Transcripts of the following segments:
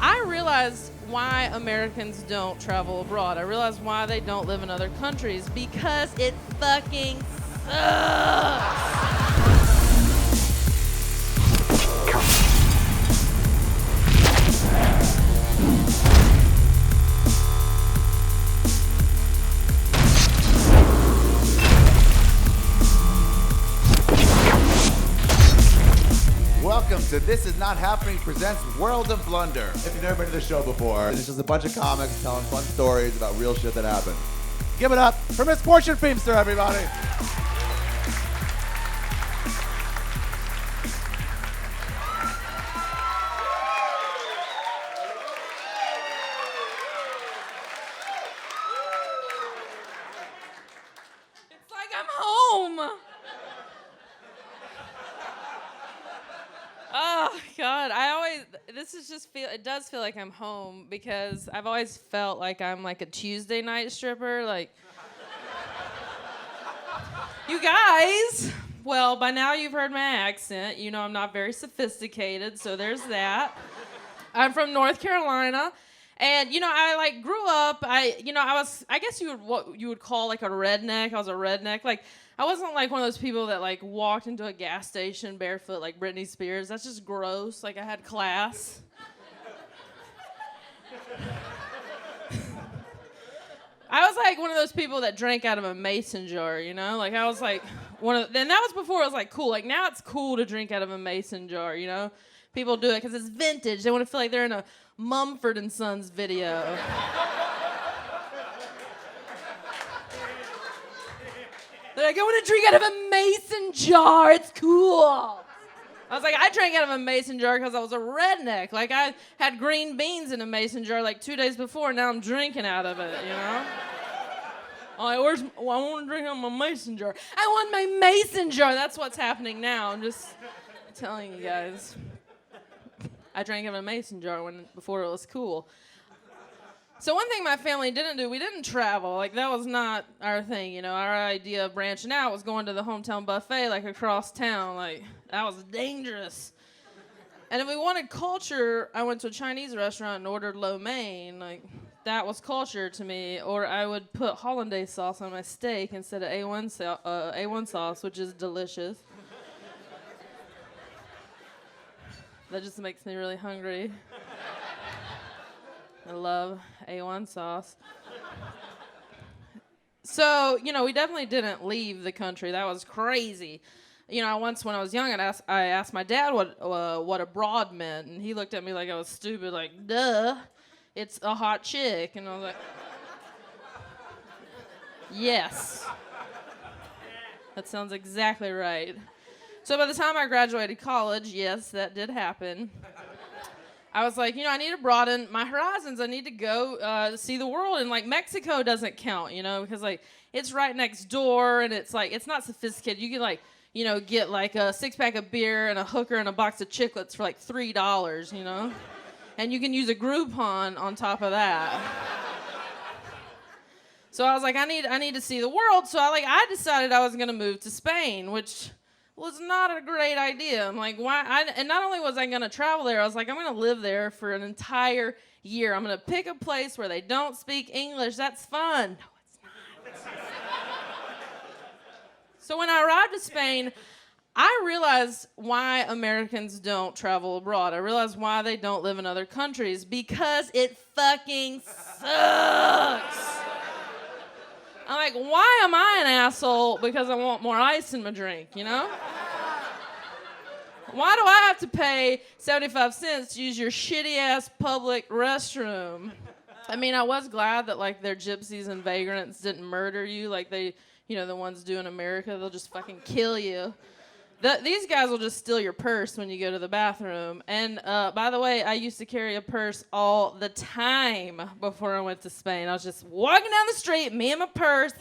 I realized why Americans don't travel abroad. I realized why they don't live in other countries. Because it fucking sucks. Welcome to This Is Not Happening presents World of Blunder. If you've never been to the show before, it's just a bunch of comics telling fun stories about real shit that happened. Give it up for Miss Fortune Feimster, everybody. It's like I'm home. Oh, God. It does feel like I'm home because I've always felt like I'm like a Tuesday night stripper. Like, you guys, well, by now you've heard my accent. You know I'm not very sophisticated, so there's that. I'm from North Carolina. And, I grew up, I guess what you would call like a redneck. I was a redneck. Like, I wasn't like one of those people that like walked into a gas station barefoot like Britney Spears. That's just gross. Like, I had class. I was like one of those people that drank out of a mason jar, Like, I was like and that was before it was like cool. Like, now it's cool to drink out of a mason jar, People do it because it's vintage. They want to feel like they're in a Mumford & Sons video. They're like, I want to drink out of a mason jar. It's cool. I was like, I drank out of a mason jar because I was a redneck. Like, I had green beans in a mason jar like 2 days before, and now I'm drinking out of it, I want to drink out of my mason jar. I want my mason jar. That's what's happening now. I'm just telling you guys. I drank out of a mason jar before it was cool. So one thing my family didn't do, we didn't travel. Like, that was not our thing, Our idea of branching out was going to the hometown buffet, like, across town. Like, that was dangerous. And if we wanted culture, I went to a Chinese restaurant and ordered lo mein. Like, that was culture to me. Or I would put hollandaise sauce on my steak instead of A1 sauce, which is delicious. That just makes me really hungry. I love A1 sauce. So, we definitely didn't leave the country. That was crazy. Once when I was young, I asked my dad what abroad meant, and he looked at me like I was stupid, like, duh, it's a hot chick. And I was like, yes. That sounds exactly right. So by the time I graduated college, yes, that did happen. I was like, I need to broaden my horizons. I need to go see the world. And, like, Mexico doesn't count, because, like, it's right next door. And it's, like, it's not sophisticated. You can, like, get, like, a six-pack of beer and a hooker and a box of chiclets for, like, $3, And you can use a Groupon on top of that. So I was like, I need to see the world. So I decided I was going to move to Spain, which was not a great idea. I'm like, why? And not only was I going to travel there, I was like, I'm going to live there for an entire year. I'm going to pick a place where they don't speak English. That's fun. No, it's not. So when I arrived to Spain, I realized why Americans don't travel abroad. I realized why they don't live in other countries. Because it fucking sucks. I'm like, why am I an asshole because I want more ice in my drink, Why do I have to pay 75 cents to use your shitty-ass public restroom? I mean, I was glad that, like, their gypsies and vagrants didn't murder you like they, the ones do in America. They'll just fucking kill you. These guys will just steal your purse when you go to the bathroom. And, by the way, I used to carry a purse all the time before I went to Spain. I was just walking down the street, me and my purse.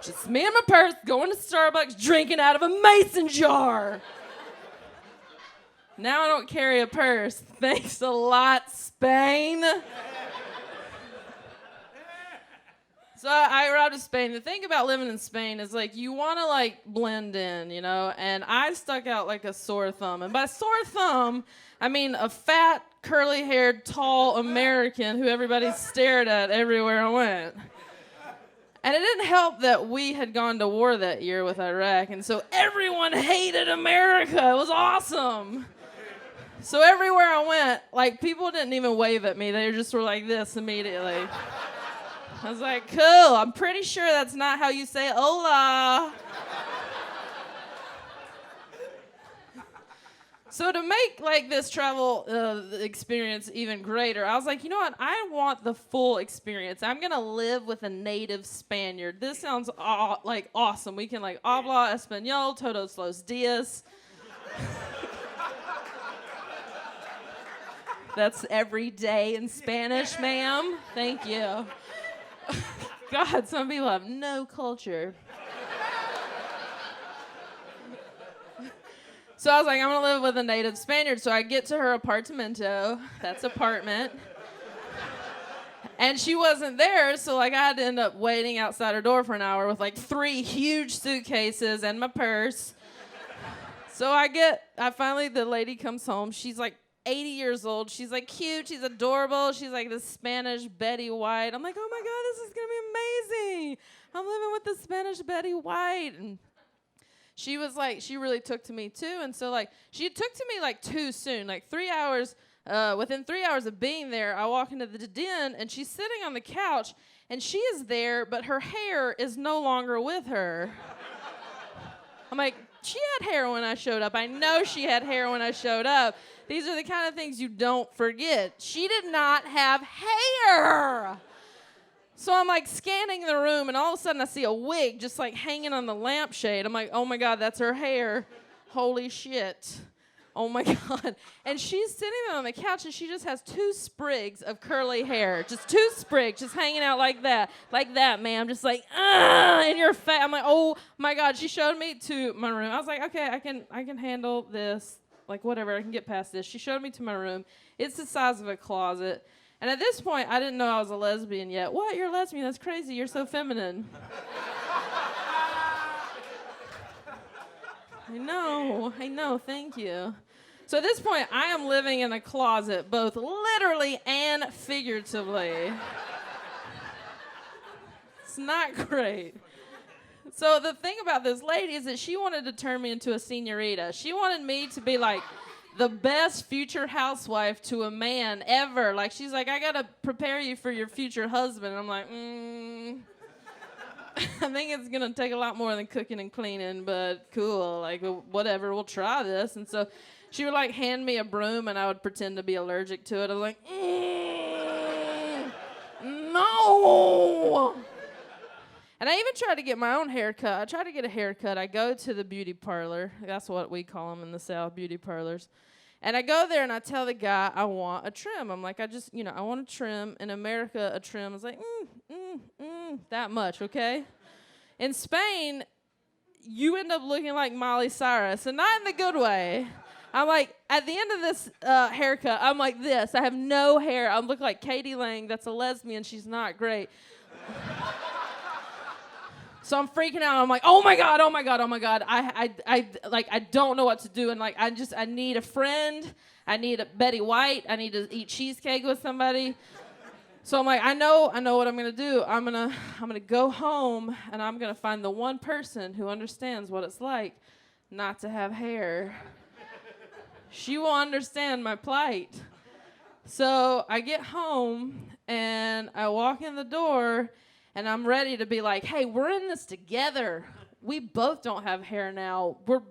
Just me and my purse going to Starbucks, drinking out of a mason jar. Now I don't carry a purse. Thanks a lot, Spain. So I arrived in Spain. The thing about living in Spain is, like, you want to, like, blend in, you know? And I stuck out like a sore thumb. And by sore thumb, I mean a fat, curly-haired, tall American who everybody stared at everywhere I went. And it didn't help that we had gone to war that year with Iraq, and so everyone hated America. It was awesome. So everywhere I went, like, people didn't even wave at me. They just were like this immediately. I was like, cool, I'm pretty sure that's not how you say hola. So to make, like, this travel experience even greater, I was like, you know what? I want the full experience. I'm going to live with a native Spaniard. This sounds, like, awesome. We can, like, habla español, todos los días. That's every day in Spanish, ma'am. Thank you. God, some people have no culture. So I was like, I'm going to live with a native Spaniard. So I get to her apartamento. That's apartment. And she wasn't there, so, like, I had to end up waiting outside her door for an hour with, like, 3 huge suitcases and my purse. So the lady comes home. She's, like, 80 years old. She's, like, cute. She's adorable. She's, like, this Spanish Betty White. I'm like, oh, my God, this is going to be amazing. I'm living with the Spanish Betty White. And she was, like, she really took to me, too. And so, like, she took to me, like, too soon. Like, 3 hours, within 3 hours of being there, I walk into the den, and she's sitting on the couch, and she is there, but her hair is no longer with her. I'm like, she had hair when I showed up. I know she had hair when I showed up. These are the kind of things you don't forget. She did not have hair. So I'm, like, scanning the room, and all of a sudden I see a wig just, like, hanging on the lampshade. I'm like, oh, my God, that's her hair. Holy shit. Oh, my God. And she's sitting there on the couch, and she just has 2 sprigs of curly hair. Just 2 sprigs just hanging out like that. Like that, ma'am. Just like, in your face. I'm like, oh, my God. She showed me to my room. I was like, okay, I can handle this. Like, whatever, I can get past this. She showed me to my room. It's the size of a closet. And at this point, I didn't know I was a lesbian yet. What? You're a lesbian? That's crazy. You're so feminine. I know. Thank you. So at this point, I am living in a closet, both literally and figuratively. It's not great. So the thing about this lady is that she wanted to turn me into a señorita. She wanted me to be, like, the best future housewife to a man ever. Like, she's like, I got to prepare you for your future husband. And I'm like, I think it's going to take a lot more than cooking and cleaning, but cool. Like, whatever, we'll try this. And so she would, like, hand me a broom, and I would pretend to be allergic to it. I was like, no. And I even tried to get my own haircut. I tried to get a haircut. I go to the beauty parlor. That's what we call them in the South, beauty parlors. And I go there, and I tell the guy I want a trim. I'm like, I want a trim. In America, a trim is like, that much, okay? In Spain, you end up looking like Miley Cyrus, and not in the good way. I'm like, at the end of this haircut, I'm like this. I have no hair. I look like Katie Lang. That's a lesbian. She's not great. So I'm freaking out. I'm like, oh my God. I don't know what to do. And, like, I need a friend. I need a Betty White. I need to eat cheesecake with somebody. So I'm like, I know what I'm gonna do. I'm gonna go home, and I'm gonna find the one person who understands what it's like not to have hair. She will understand my plight. So I get home, and I walk in the door, and I'm ready to be like, hey, we're in this together. We both don't have hair now. We're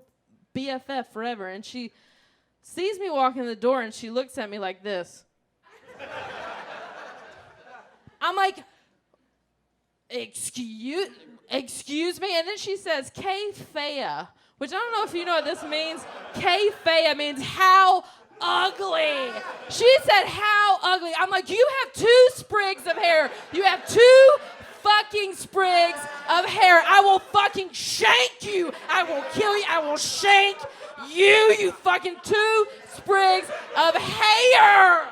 BFF forever. And she sees me walk in the door, and she looks at me like this. I'm like, excuse me? And then she says, que fea, which I don't know if you know what this means. Que fea means how ugly. She said, how ugly. I'm like, you have 2 sprigs of hair. You have 2 fucking sprigs of hair. I will fucking shank you. I will kill you. I will shank you, you fucking 2 sprigs of hair.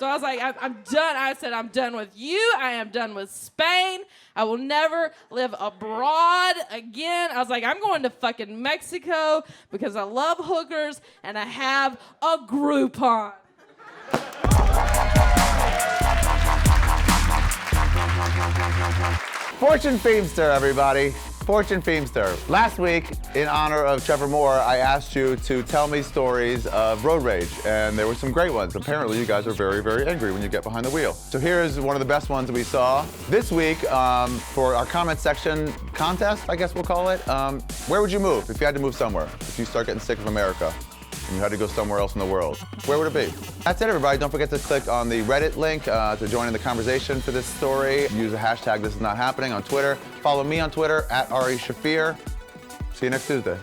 So I was like, I'm done. I said, I'm done with you. I am done with Spain. I will never live abroad again. I was like, I'm going to fucking Mexico because I love hookers and I have a Groupon. Fortune Feimster, everybody. Fortune Feimster. Last week, in honor of Trevor Moore, I asked you to tell me stories of road rage, and there were some great ones. Apparently, you guys are very, very angry when you get behind the wheel. So here's one of the best ones we saw this week for our comment section contest, I guess we'll call it. Where would you move if you had to move somewhere? If you start getting sick of America and you had to go somewhere else in the world, where would it be? That's it, everybody. Don't forget to click on the Reddit link to join in the conversation for this story. Use the hashtag This Is Not Happening on Twitter. Follow me on Twitter @Ari Shafir. See you next Tuesday.